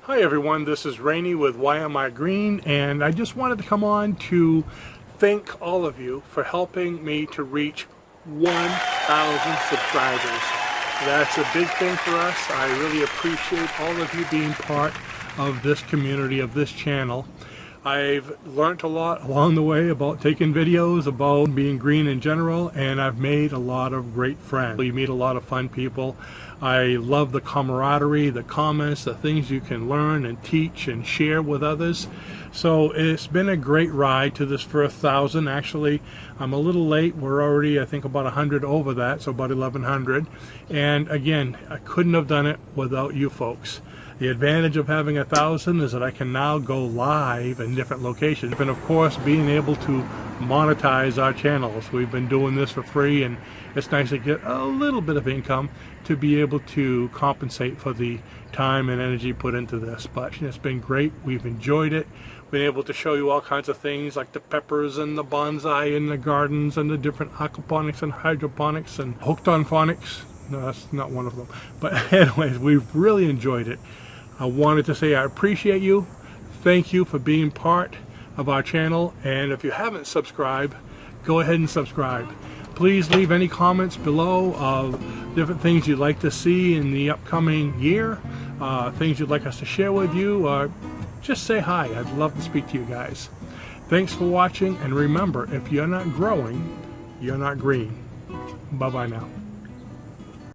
Hi everyone, this is Rene with Why Am I Green, and I just wanted to come on to thank all of you for helping me to reach 1,000 subscribers. That's a big thing for us. I really appreciate all of you being part of this community, of this channel. I've learned a lot along the way about taking videos, about being green in general, and I've made a lot of great friends. You meet a lot of fun people. I love the camaraderie, the comments, the things you can learn and teach and share with others. So it's been a great ride to this first 1,000. Actually, I'm a little late. We're already, I think, about 100 over that, so about 1,100. And again, I couldn't have done it without you folks. The advantage of having 1,000 is that I can now go live in different locations. And of course, being able to monetize our channels. We've been doing this for free, and it's nice to get a little bit of income to be able to compensate for the time and energy put into this. But it's been great. We've enjoyed it. Been able to show you all kinds of things like the peppers and the bonsai in the gardens and the different aquaponics and hydroponics and hooked on phonics. No, that's not one of them. But anyways, we've really enjoyed it. I wanted to say I appreciate you. Thank you for being part of our channel. And if you haven't subscribed, go ahead and subscribe. Please leave any comments below of different things you'd like to see in the upcoming year, things you'd like us to share with you, or just say hi. I'd love to speak to you guys. Thanks for watching, and remember, if you're not growing, you're not green. Bye-bye now.